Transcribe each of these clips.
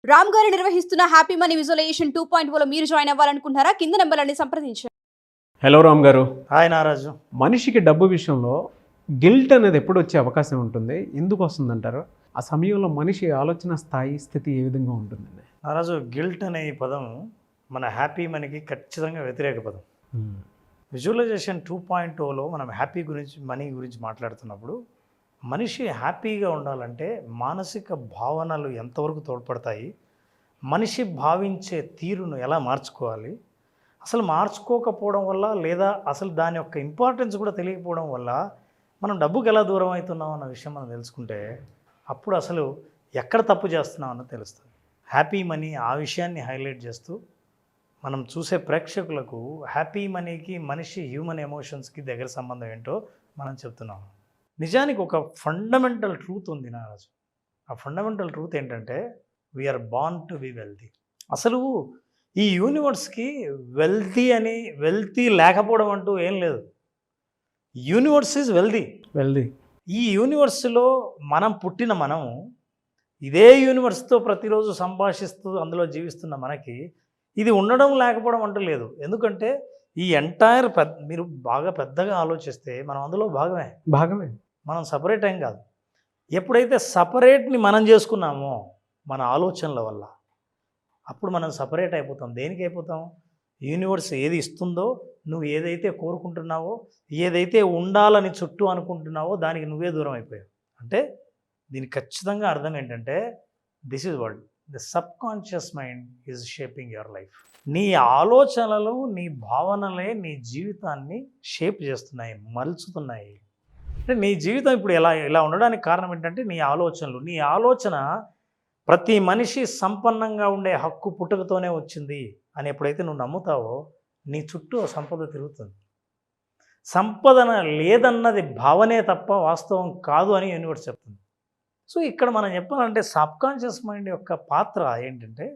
రామ్ గారు నిర్వహిస్తున్న happy money visualisation 2.0 లో మీరు జాయిన్ అవ్వాలనుకుంటున్నారా? కింద నెంబర్లని సంప్రదించండి. హలో రామ్ గారు. హాయ్ నారాజు. మనిషికి డబ్బు విషయంలో గిల్ట్ అనేది ఎప్పుడు వచ్చే అవకాశం ఉంటుంది, ఎందుకు వస్తుందంటారు? ఆ సమయంలో మనిషి ఆలోచన స్థితి ఏ విధంగా ఉంటుందండి? నారాజు, గిల్ట్ అనే ఈ పదం మన హ్యాపీ మనీకి ఖచ్చితంగా వ్యతిరేక పదం. విజువలైజేషన్ 2.0లో మనం మనీ గురించి మాట్లాడుతున్నప్పుడు మనిషి హ్యాపీగా ఉండాలంటే మానసిక భావనలు ఎంతవరకు తోడ్పడతాయి, మనిషి భావించే తీరును ఎలా మార్చుకోవాలి, అసలు మార్చుకోకపోవడం వల్ల లేదా అసలు దాని యొక్క ఇంపార్టెన్స్ కూడా తెలియకపోవడం వల్ల మనం డబ్బుకి ఎలా దూరం అవుతున్నాం అన్న విషయం మనం తెలుసుకుంటే అప్పుడు అసలు ఎక్కడ తప్పు చేస్తున్నాం అన్నది తెలుస్తుంది. హ్యాపీ మనీ ఆ విషయాన్ని హైలైట్ చేస్తూ మనం చూసే ప్రేక్షకులకు హ్యాపీ మనీకి మనిషి హ్యూమన్ ఎమోషన్స్కి దగ్గర సంబంధం ఏంటో మనం చెప్తున్నాం. నిజానికి ఒక ఫండమెంటల్ ట్రూత్ ఉంది నారాజు. ఆ ఫండమెంటల్ ట్రూత్ ఏంటంటే we are born to be wealthy. అసలు ఈ యూనివర్స్కి వెల్తీ లేకపోవడం అంటూ ఏం లేదు. Universe is wealthy. ఈ యూనివర్స్లో మనం ఇదే యూనివర్స్తో ప్రతిరోజు సంభాషిస్తూ అందులో జీవిస్తున్న మనకి ఇది ఉండడం లేకపోవడం అంటూ లేదు. ఎందుకంటే ఈ ఎంటైర్ మీరు బాగా పెద్దగా ఆలోచిస్తే మనం అందులో భాగమే. మనం సపరేట్ ఏం కాదు. ఎప్పుడైతే సపరేట్ని మనం చేసుకున్నామో మన ఆలోచనల వల్ల అప్పుడు మనం సపరేట్ అయిపోతాం. దేనికి అయిపోతాం? యూనివర్స్ ఏది ఇస్తుందో, నువ్వు ఏదైతే కోరుకుంటున్నావో, ఏదైతే ఉండాలని చుట్టూ అనుకుంటున్నావో దానికి నువ్వే దూరం అయిపోయావు. అంటే దీనికి ఖచ్చితంగా అర్థం ఏంటంటే this is what the sub conscious mind is shaping your life. నీ ఆలోచనలు, నీ భావనలే నీ జీవితాన్ని షేప్ చేస్తున్నాయి, మలుచుతున్నాయి. అంటే నీ జీవితం ఇప్పుడు ఇలా ఉండడానికి కారణం ఏంటంటే నీ ఆలోచనలు. నీ ఆలోచన ప్రతి మనిషి సంపన్నంగా ఉండే హక్కు పుట్టుకతోనే వచ్చింది అని ఎప్పుడైతే నువ్వు నమ్ముతావో నీ చుట్టూ సంపద తిరుగుతుంది. సంపదన లేదన్నది భావనే తప్ప వాస్తవం కాదు అని యూనివర్స్ చెప్తుంది. సో ఇక్కడ మనం చెప్పాలంటే సబ్కాన్షియస్ మైండ్ యొక్క పాత్ర ఏంటంటే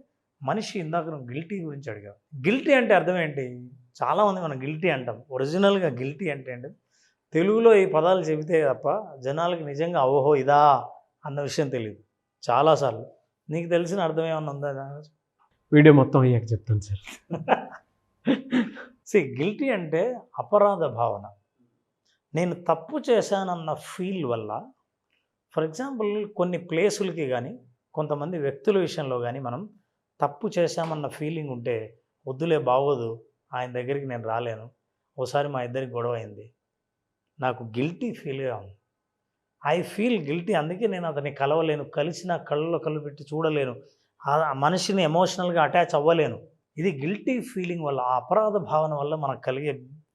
మనిషి ఇందాక నువ్వు గిల్టీ గురించి అడిగావు. గిల్టీ అంటే అర్థం ఏంటి? చాలామంది మనం గిల్టీ అంటాం. ఒరిజినల్గా గిల్టీ అంటే ఏంటి? తెలుగులో ఈ పదాలు చెబితే తప్ప జనాలకి నిజంగా ఓహో ఇదా అన్న విషయం తెలియదు చాలాసార్లు. నీకు తెలిసిన అర్థం ఏమన్నా ఉందా? వీడియో మొత్తం అయ్యాక చెప్తాను సార్. గిల్టీ అంటే అపరాధ భావన. నేను తప్పు చేశానన్న ఫీల్ వల్ల, ఫర్ ఎగ్జాంపుల్ కొన్ని ప్లేసులకి కానీ కొంతమంది వ్యక్తుల విషయంలో కానీ మనం తప్పు చేశామన్న ఫీలింగ్ ఉంటే వద్దులే బాగోదు, ఆయన దగ్గరికి నేను రాలేను, ఓసారి మా ఇద్దరికి గొడవ అయింది, నాకు గిల్టీ ఫీల్గా ఉంది, ఐ ఫీల్ గిల్టీ, అందుకే నేను అతన్ని కలవలేను, కలిసిన కళ్ళలో కళ్ళు పెట్టి చూడలేను, ఆ మనిషిని ఎమోషనల్గా అటాచ్ అవ్వలేను. ఇది గిల్టీ ఫీలింగ్ వల్ల, ఆ అపరాధ భావన వల్ల మనకు కలిగే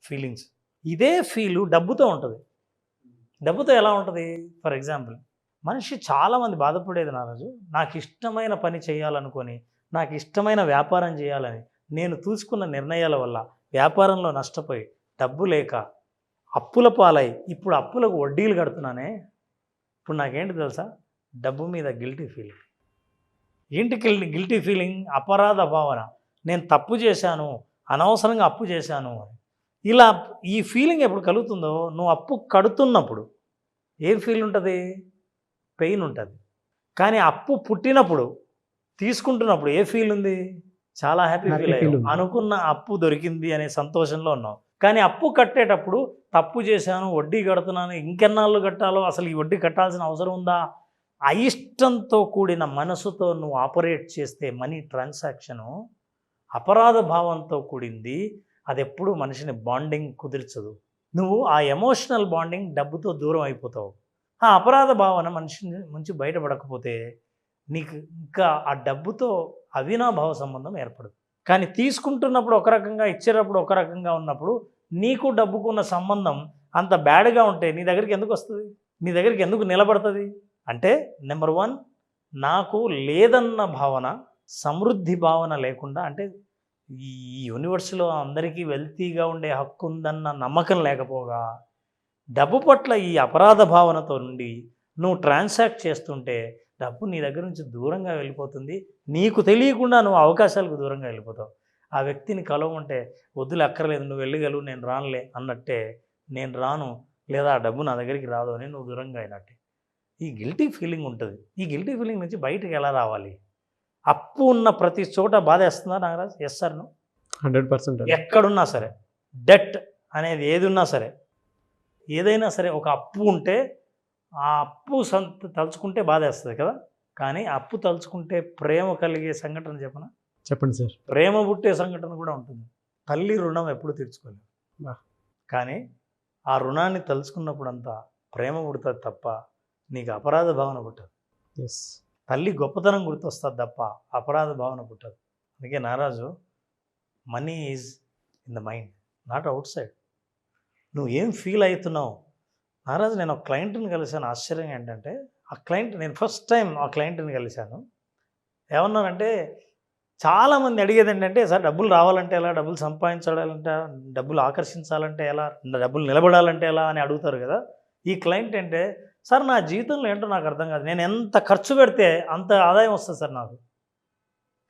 ఫీలింగ్స్. ఇదే ఫీలు డబ్బుతో ఉంటుంది. డబ్బుతో ఎలా ఉంటుంది? ఫర్ ఎగ్జాంపుల్ మనిషి చాలామంది బాధపడేది నారాజు, నాకు ఇష్టమైన పని చేయాలనుకొని, నాకు ఇష్టమైన వ్యాపారం చేయాలని నేను తీసుకున్న నిర్ణయాల వల్ల వ్యాపారంలో నష్టపోయి డబ్బు లేక అప్పుల పాలై ఇప్పుడు అప్పులకు వడ్డీలు కడుతున్నానే, ఇప్పుడు నాకేంటి తెలుసా? డబ్బు మీద గిల్టీ ఫీలింగ్. ఏంటి గిల్టీ ఫీలింగ్? అపరాధ భావన. నేను తప్పు చేశాను, అనవసరంగా అప్పు చేశాను అని. ఇలా ఈ ఫీలింగ్ ఎప్పుడు కలుగుతుందో, నువ్వు అప్పు కడుతున్నప్పుడు ఏం ఫీల్ ఉంటుంది? పెయిన్ ఉంటుంది. కానీ అప్పు పుట్టినప్పుడు, తీసుకుంటున్నప్పుడు ఏ ఫీల్ ఉంది? చాలా హ్యాపీ ఫీల్ అయ్యావు. అనుకున్న అప్పు దొరికింది అనే సంతోషంలో ఉన్నావు. కానీ అప్పు కట్టేటప్పుడు తప్పు చేశాను, వడ్డీ కడుతున్నాను, ఇంకెన్నాళ్ళు కట్టాలో, అసలు ఈ వడ్డీ కట్టాల్సిన అవసరం ఉందా? అయిష్టంతో కూడిన మనసుతో నువ్వు ఆపరేట్ చేస్తే మనీ ట్రాన్సాక్షను అపరాధ భావంతో కూడింది. అది ఎప్పుడు మనిషిని బాండింగ్ కుదిర్చదు. నువ్వు ఆ ఎమోషనల్ బాండింగ్ డబ్బుతో దూరం అయిపోతావు. ఆ అపరాధ భావన మనిషి నుంచి బయటపడకపోతే నీకు ఇంకా ఆ డబ్బుతో అవినాభావ సంబంధం ఏర్పడదు. కానీ తీసుకుంటున్నప్పుడు ఒక రకంగా, ఇచ్చేటప్పుడు ఒక రకంగా ఉన్నప్పుడు నీకు డబ్బుకున్న సంబంధం అంత బ్యాడ్గా ఉంటే నీ దగ్గరికి ఎందుకు వస్తుంది? నీ దగ్గరికి ఎందుకు నిలబడుతుంది? అంటే నెంబర్ 1, నాకు లేదన్న భావన, సమృద్ధి భావన లేకుండా, అంటే ఈ యూనివర్స్లో అందరికీ వెల్తీగా ఉండే హక్కు ఉందన్న నమ్మకం లేకపోగా డబ్బు పట్ల ఈ అపరాధ భావనతో నుండి నువ్వు ట్రాన్సాక్ట్ చేస్తుంటే డబ్బు నీ దగ్గర నుంచి దూరంగా వెళ్ళిపోతుంది. నీకు తెలియకుండా నువ్వు అవకాశాలకు దూరంగా వెళ్ళిపోతావు. ఆ వ్యక్తిని కలవమంటే వద్దులే, అక్కర్లేదు, నువ్వు వెళ్ళగలవు, నేను రానులే అన్నట్టే, నేను రాను లేదా ఆ డబ్బు నా దగ్గరికి రాదు అని నువ్వు దూరంగా అయినట్టే. ఈ గిల్టీ ఫీలింగ్ ఉంటుంది. ఈ గిల్టీ ఫీలింగ్ నుంచి బయటకు ఎలా రావాలి? అప్పు ఉన్న ప్రతి చోట బాధేస్తుందా నాగరాజ్? Yes sir? 100%. ఎక్కడున్నా సరే డెట్ అనేది ఏది ఉన్నా సరే, ఏదైనా సరే ఒక అప్పు ఉంటే ఆ అప్పు తలుచుకుంటే బాధేస్తుంది కదా. కానీ ఆ అప్పు తలుచుకుంటే ప్రేమ కలిగే సంఘటన చెప్పనా? చెప్పండి సార్. ప్రేమ పుట్టే సంఘటన కూడా ఉంటుంది. తల్లి రుణం ఎప్పుడు తీర్చుకోలేదు, వా. కానీ ఆ రుణాన్ని తలుచుకున్నప్పుడంతా ప్రేమ పుడుతుంది తప్ప నీకు అపరాధ భావన పుట్టదు. ఎస్. తల్లి గొప్పతనం గుర్తొస్తుంది తప్ప అపరాధ భావన పుట్టదు. అందుకే Naraju, money is in the mind, not outside. నువ్వు ఏం ఫీల్ అవుతున్నావు? నారాజు, నేను ఒక క్లయింట్ని కలిశాను. ఆశ్చర్యం ఏంటంటే, ఆ క్లయింట్, నేను ఫస్ట్ టైం ఆ క్లయింట్ని కలిశాను. ఏమన్నారంటే, చాలామంది అడిగేది ఏంటంటే, సార్ డబ్బులు రావాలంటే ఎలా, డబ్బులు సంపాదించాలంటే, డబ్బులు ఆకర్షించాలంటే ఎలా, డబ్బులు నిలబడాలంటే ఎలా అని అడుగుతారు కదా. ఈ క్లయింట్ అంటే, సార్ నా జీవితంలో ఏంటో నాకు అర్థం కాదు, నేను ఎంత ఖర్చు పెడితే అంత ఆదాయం వస్తుంది సార్ నాకు.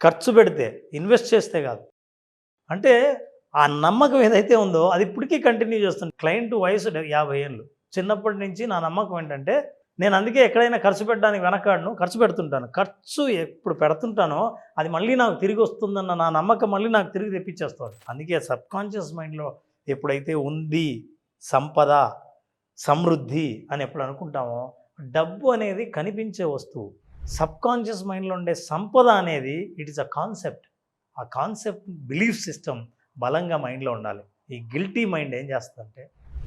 ఖర్చు పెడితే, ఇన్వెస్ట్ చేస్తే కాదు. అంటే ఆ నమ్మకం ఏదైతే ఉందో అది ఇప్పటికీ కంటిన్యూ చేస్తుంది. క్లయింట్ వయసు 50 ఏళ్ళు. చిన్నప్పటి నుంచి నా నమ్మకం ఏంటంటే, నేను అందుకే ఎక్కడైనా ఖర్చు పెట్టడానికి వెనకాడను, ఖర్చు పెడుతుంటాను. ఖర్చు ఎప్పుడు పెడుతుంటానో అది మళ్ళీ నాకు తిరిగి వస్తుందన్న నా నమ్మకం మళ్ళీ నాకు తిరిగి తెప్పించేస్తుంది. అందుకే సబ్కాన్షియస్ మైండ్లో ఎప్పుడైతే ఉంది సంపద, సమృద్ధి అని ఎప్పుడు అనుకుంటామో, డబ్బు అనేది కనిపించే వస్తువు. సబ్కాన్షియస్ మైండ్లో ఉండే సంపద అనేది ఇట్ ఈస్ అ కాన్సెప్ట్. ఆ కాన్సెప్ట్, బిలీఫ్ సిస్టమ్ బలంగా మైండ్లో ఉండాలి. ఈ గిల్టీ మైండ్ ఏం చేస్తుందంటే,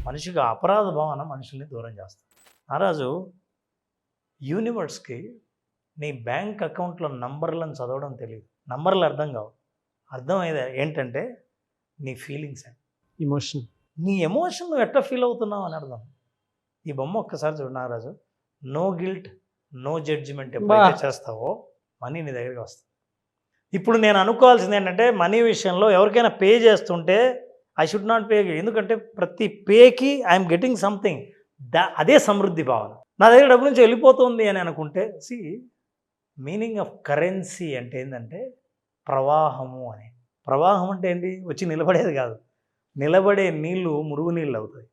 మనిషికి అపరాధ భావన మనుషుల్ని దూరం చేస్తుంది. నారాజు, యూనివర్స్కి నీ బ్యాంక్ అకౌంట్లో నంబర్లను చదవడం తెలియదు, నంబర్లు అర్థం కావు. అర్థమయ్యేది ఏంటంటే నీ ఫీలింగ్స్, ఎమోషన్. నీ ఎమోషన్ నువ్వు ఎట్లా ఫీల్ అవుతున్నావు అని అర్థం. ఈ బొమ్మ ఒక్కసారి చూడు Nagaraju. No guilt, no judgement ఎప్పుడైతే చేస్తావో మనీ నీ దగ్గరికి వస్తుంది. ఇప్పుడు నేను అనుకోవాల్సింది ఏంటంటే, మనీ విషయంలో ఎవరికైనా పే చేస్తుంటే ఐ షుడ్ నాట్ పే, ఎందుకంటే ప్రతి పేకి ఐఎమ్ గెటింగ్ సంథింగ్. అదే సమృద్ధి భావన. నా దగ్గర డబ్బు నుంచి వెళ్ళిపోతుంది అని అనుకుంటే, సి మీనింగ్ ఆఫ్ కరెన్సీ అంటే ఏంటంటే ప్రవాహము అని. ప్రవాహం అంటే ఏంటి? వచ్చి నిలబడేది కాదు. నిలబడే నీళ్ళు మురుగు నీళ్ళు అవుతాయి,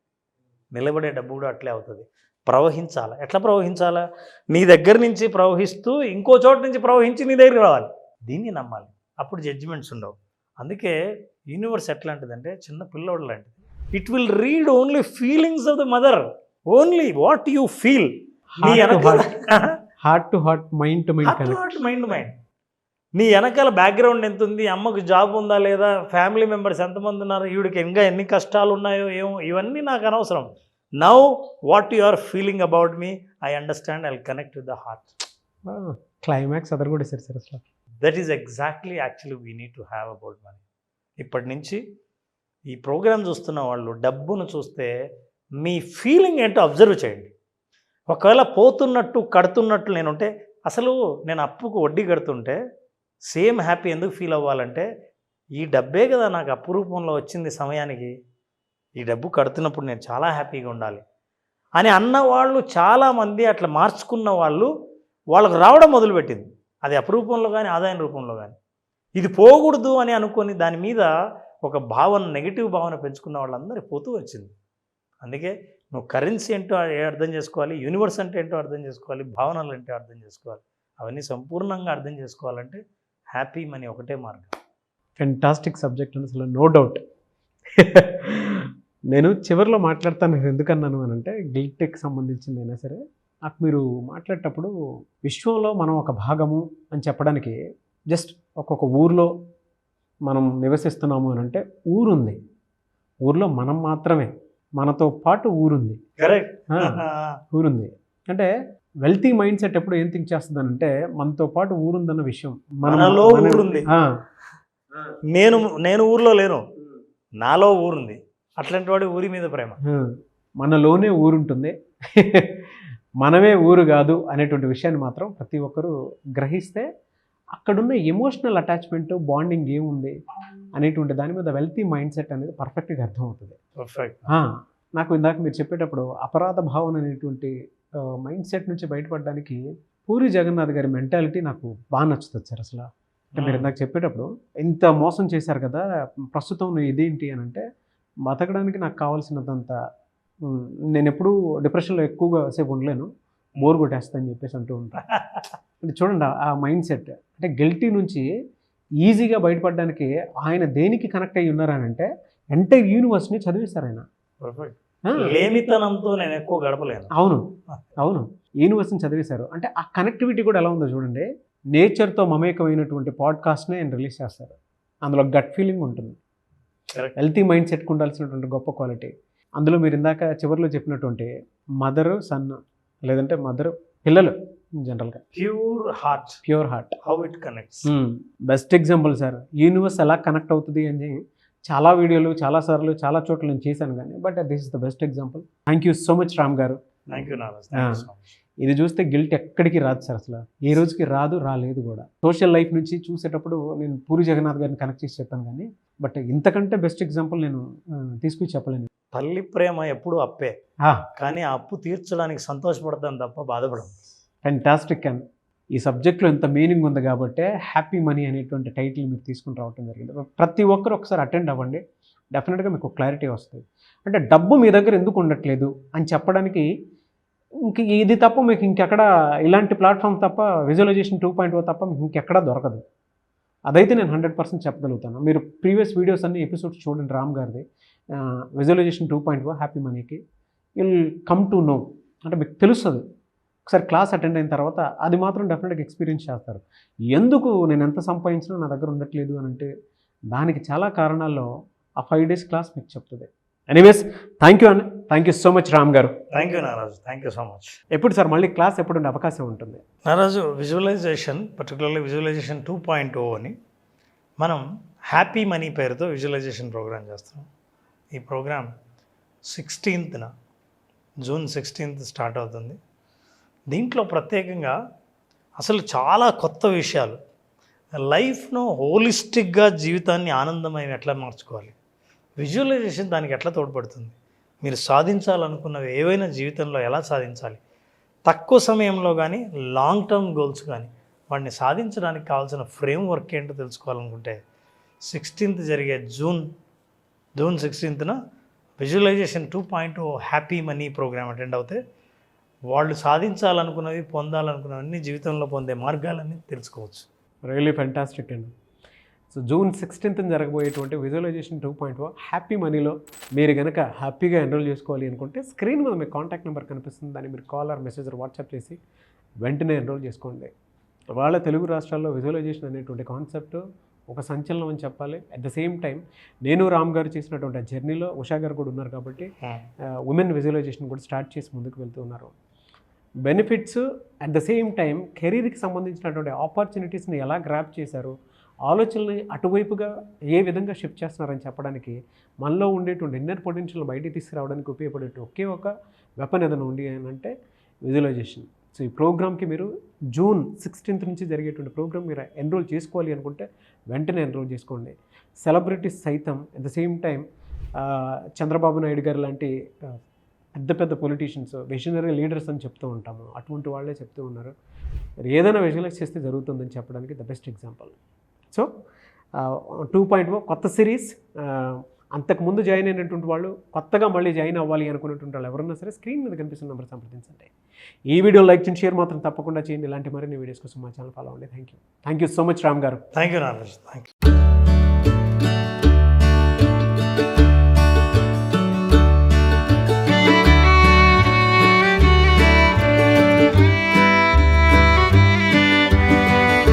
నిలబడే డబ్బు కూడా అట్లే అవుతుంది. ప్రవహించాలా? ఎట్లా ప్రవహించాలా? నీ దగ్గర నుంచి ప్రవహిస్తూ ఇంకో చోట నుంచి ప్రవహించి నీ దగ్గరికి రావాలి. దీన్ని నమ్మాలి, అప్పుడు జడ్జిమెంట్స్ ఉండవు. అందుకే యూనివర్స్ ఎట్లాంటిదంటే చిన్న పిల్లోడు లాంటిది. It will read only feelings of the mother, only what you feel. నీ వెనకాల heart to heart, mind to mind, mind to mind. నీ వెనకాల బ్యాక్గ్రౌండ్ ఎంత ఉంది, అమ్మకు జాబ్ ఉందా లేదా, ఫ్యామిలీ మెంబర్స్ ఎంతమంది ఉన్నారు, ఈవిడికి ఇంకా ఎన్ని కష్టాలు ఉన్నాయో ఏమో, ఇవన్నీ నాకు అనవసరం. Now what you are feeling about me, I understand, I will connect with the heart. Climax other కూడా సార్ అసలు. That is exactly actually we need to have about money. ఇప్పటి నుంచి ఈ ప్రోగ్రామ్ చూస్తున్న వాళ్ళు డబ్బును చూస్తే మీ ఫీలింగ్ ఏంటో అబ్జర్వ్ చేయండి. ఒకవేళ పోతున్నట్టు కడుతున్నట్టు నేనుంటే, అసలు నేను అప్పుకు వడ్డీ కడుతుంటే సేమ్ హ్యాపీ ఎందుకు ఫీల్ అవ్వాలంటే, ఈ డబ్బే కదా నాకు అప్పు రూపంలో వచ్చింది సమయానికి, ఈ డబ్బు కడుతున్నప్పుడు నేను చాలా హ్యాపీగా ఉండాలి అని అన్నవాళ్ళు చాలామంది. అట్లా మార్చుకున్న వాళ్ళు, వాళ్ళకు రావడం మొదలుపెట్టింది. అది అప్పు రూపంలో కానీ ఆదాయం రూపంలో కానీ. ఇది పోకూడదు అని అనుకొని దాని మీద ఒక భావన, నెగిటివ్ భావన పెంచుకున్న వాళ్ళందరూ పోతూ వచ్చింది. అందుకే నువ్వు కరెన్సీ ఏంటో అర్థం చేసుకోవాలి, యూనివర్స్ అంటే ఏంటో అర్థం చేసుకోవాలి, భావనలు అంటే అర్థం చేసుకోవాలి. అవన్నీ సంపూర్ణంగా అర్థం చేసుకోవాలంటే హ్యాపీ మనీ ఒకటే మార్గం. ఫెంటాస్టిక్ సబ్జెక్ట్ అని అసలు, నో డౌట్. నేను చివరిలో మాట్లాడతాను ఎందుకన్నాను అని అంటే, గిల్ట్కి సంబంధించింది అయినా సరే, నాకు మీరు మాట్లాడేటప్పుడు విశ్వంలో మనం ఒక భాగము అని చెప్పడానికి, జస్ట్ ఒక్కొక్క ఊరిలో మనం నివసిస్తున్నాము అని అంటే, ఊరుంది, ఊరిలో మనం మాత్రమే, మనతో పాటు ఊరుంది. కరెక్ట్. ఊరుంది అంటే వెల్తీ మైండ్ సెట్ ఎప్పుడు ఏం థింక్ చేస్తుందనంటే, మనతో పాటు ఊరుందన్న విషయం, మనలో ఊరుంది. నేను ఊర్లో లేను, నాలో ఊరుంది. అట్లాంటి వాడి ఊరి మీద ప్రేమ. మనలోనే ఊరుంటుంది, మనమే ఊరు కాదు అనేటువంటి విషయాన్ని మాత్రం ప్రతి ఒక్కరూ గ్రహిస్తే, అక్కడున్న ఎమోషనల్ అటాచ్మెంట్, బాండింగ్ ఏముంది అనేటువంటి దాని మీద వెల్తీ మైండ్ సెట్ అనేది పర్ఫెక్ట్గా అర్థమవుతుంది. పర్ఫెక్ట్. నాకు ఇందాక మీరు చెప్పేటప్పుడు అపరాధ భావన అనేటువంటి మైండ్ సెట్ నుంచి బయటపడడానికి పూరి జగన్నాథ్ గారి మెంటాలిటీ నాకు బాగా నచ్చుతుంది సార్ అసలు. అంటే మీరు ఇందాక చెప్పేటప్పుడు ఇంత మోసం చేశారు కదా, ప్రస్తుతం ఇదేంటి అని అంటే, బతకడానికి నాకు కావాల్సినంత, నేను ఎప్పుడూ డిప్రెషన్లో ఎక్కువగా సేపు ఉండలేను, బోర్ కొట్టేస్తా అని చెప్పేసి అంటూ ఉంటాను. అంటే చూడండి ఆ మైండ్ సెట్. అంటే గిల్టీ నుంచి ఈజీగా బయటపడడానికి ఆయన దేనికి కనెక్ట్ అయ్యి ఉన్నారనంటే ఎంటైర్ యూనివర్స్ని చదివిస్తారు ఆయన. లేమితనంతో నేను ఎక్కువ గడపలేను. అవును యూనివర్స్ని చదివేశారు. అంటే ఆ కనెక్టివిటీ కూడా ఎలా ఉందో చూడండి. నేచర్తో మమేకమైనటువంటి పాడ్కాస్ట్నే ఆయన రిలీజ్ చేస్తారు. అందులో గట్ ఫీలింగ్ ఉంటుంది. హెల్తీ మైండ్ సెట్కి ఉండాల్సినటువంటి గొప్ప క్వాలిటీ. అందులో మీరు ఇందాక చివరిలో చెప్పినటువంటి మదరు సన్, లేదంటే మదరు పిల్లలు, జనరల్గా pure heart how it connects. Best example sir. Universe ఎలా కనెక్ట్ అవుతుంది అని చాలా వీడియోలు చాలాసార్లు చాలా చోట్ల నేను చేశాను కానీ but this is the best example. Thank you so much Ram గారు. Thank you Naraj. ఇది చూస్తే గిల్ట్ ఎక్కడికి రాదు సార్, అసలు ఏ రోజుకి రాలేదు కూడా. సోషల్ లైఫ్ నుంచి చూసేటప్పుడు నేను పూరి జగన్నాథ్ గారిని కనెక్ట్ చేసి చెప్పాను కానీ బట్ ఇంతకంటే బెస్ట్ ఎగ్జాంపుల్ నేను తీసుకుని చెప్పలేను. తల్లి ప్రేమ ఎప్పుడు అప్పే, కానీ ఆ అప్పు తీర్చడానికి సంతోషపడతాను తప్ప బాధపడను. ఫెంటాస్టిక్. అండ్ ఈ సబ్జెక్ట్లో ఎంత మీనింగ్ ఉంది కాబట్టి హ్యాపీ మనీ అనేటువంటి టైటిల్ మీరు తీసుకుని రావడం జరిగింది. ప్రతి ఒక్కరు ఒకసారి అటెండ్ అవ్వండి, డెఫినెట్గా మీకు క్లారిటీ వస్తుంది. అంటే డబ్బు మీ దగ్గర ఎందుకు ఉండట్లేదు అని చెప్పడానికి ఇంక ఇది తప్ప మీకు ఇంకెక్కడ ఇలాంటి ప్లాట్ఫామ్ తప్ప విజువలైజేషన్ 2.0 తప్ప మీకు ఇంకెక్కడా దొరకదు. అదైతే నేను 100% చెప్పగలుగుతాను. మీరు ప్రీవియస్ వీడియోస్ అన్ని ఎపిసోడ్స్ చూడండి రామ్ గారిది, విజువలైజేషన్ 2.0 హ్యాపీ మనీకి. విల్ కమ్ టు నో, అంటే మీకు తెలుస్తుంది. ఒకసారి క్లాస్ అటెండ్ అయిన తర్వాత అది మాత్రం డెఫినెట్గా ఎక్స్పీరియన్స్ చేస్తారు. ఎందుకు నేను ఎంత సంపాదించినా నా దగ్గర ఉండట్లేదు అని అంటే దానికి చాలా కారణాల్లో ఆ 5 days క్లాస్ మీకు చెప్తుంది. ఎనీవేస్ థ్యాంక్ యూ అన్న, thank you so much Ram గారు. Thank you Naraju, thank you so much. ఎప్పుడు సార్ మళ్ళీ క్లాస్ ఎప్పుడు ఉండే అవకాశం ఉంటుంది? నారాజు, విజువలైజేషన్ పర్టికులర్లీ విజువలైజేషన్ 2.0 అని మనం హ్యాపీ మనీ పేరుతో విజువలైజేషన్ ప్రోగ్రామ్ చేస్తున్నాం. ఈ programme 16th June 16th start అవుతుంది. దీంట్లో ప్రత్యేకంగా అసలు చాలా కొత్త విషయాలు, లైఫ్ను హోలిస్టిక్గా జీవితాన్ని ఆనందమయం ఎట్లా మార్చుకోవాలి, విజువలైజేషన్ దానికి ఎట్లా తోడ్పడుతుంది, మీరు సాధించాలనుకున్నవి ఏవైనా జీవితంలో ఎలా సాధించాలి, తక్కువ సమయంలో కానీ లాంగ్ టర్మ్ గోల్స్ కానీ వాటిని సాధించడానికి కావాల్సిన ఫ్రేమ్వర్క్ ఏంటో తెలుసుకోవాలనుకుంటే 16th జరిగే June 16th visualisation 2.0 happy money programme attend అవుతే వాళ్ళు సాధించాలనుకున్నవి పొందాలనుకున్నవన్నీ జీవితంలో పొందే మార్గాలన్నీ తెలుసుకోవచ్చు. రియలీ ఫెంటాస్టిక్ అండి. సో జూన్ 16th జరగబోయేటువంటి విజువలైజేషన్ 2.0 హ్యాపీ మనీలో మీరు కనుక హ్యాపీగా ఎన్రోల్ చేసుకోవాలి అనుకుంటే స్క్రీన్ మీద మీకు కాంటాక్ట్ నెంబర్ కనిపిస్తుంది. దాన్ని మీరు కాల్ ఆర్ మెసేజ్ వాట్సాప్ చేసి వెంటనే ఎన్రోల్ చేసుకోండి. వాళ్ళ తెలుగు రాష్ట్రాల్లో విజువలైజేషన్ అనేటువంటి కాన్సెప్ట్ ఒక సంచలనం అని చెప్పాలి. అట్ ద సేమ్ టైం నేను రామ్ గారు చేసినటువంటి జర్నీలో ఉషా గారు కూడా ఉన్నారు కాబట్టి ఉమెన్ విజువలైజేషన్ కూడా స్టార్ట్ చేసి ముందుకు వెళ్తూ ఉన్నారు. Benefits at the same time కెరీర్కి సంబంధించినటువంటి ఆపర్చునిటీస్ని ఎలా గ్రాప్ చేశారు, ఆలోచనల్ని అటువైపుగా ఏ విధంగా షిఫ్ట్ చేస్తున్నారని చెప్పడానికి, మనలో ఉండేటువంటి ఇన్నర్ పొటెన్షియల్ బయటికి తీసుకురావడానికి ఉపయోగపడే ఒకే ఒక వెపన్ ఏదైనా ఉంది అని అంటే విజువలైజేషన్. సో ఈ ప్రోగ్రామ్కి మీరు జూన్ 16th నుంచి జరిగేటువంటి ప్రోగ్రామ్ మీరు ఎన్రోల్ చేసుకోవాలి అనుకుంటే వెంటనే ఎన్రోల్ చేసుకోండి. సెలబ్రిటీస్ సైతం at the same time Chandrababu Naidu గారు లాంటి పెద్ద పెద్ద పొలిటీషియన్స్, విజనరీ లీడర్స్ అని చెప్తూ ఉంటాము, అటువంటి వాళ్ళే చెప్తూ ఉన్నారు ఏదైనా విజువలైజ్ చేస్తే జరుగుతుందని చెప్పడానికి ద బెస్ట్ ఎగ్జాంపుల్. సో 2.0 కొత్త సిరీస్. అంతకుముందు జాయిన్ అయినటువంటి వాళ్ళు కొత్తగా మళ్ళీ జాయిన్ అవ్వాలి అనుకున్నటువంటి వాళ్ళు ఎవరన్నా సరే స్క్రీన్ మీద కనిపిస్తున్న నెంబర్ సంప్రదించండి. ఈ వీడియో లైక్ చేయండి, షేర్ మాత్రం తప్పకుండా చేయండి. ఇలాంటి మరిన్ని వీడియోస్ కోసం మా ఛానల్ ఫాలో అవ్వండి. Thank you so much Ram గారు. Thank you Naraj, thank you.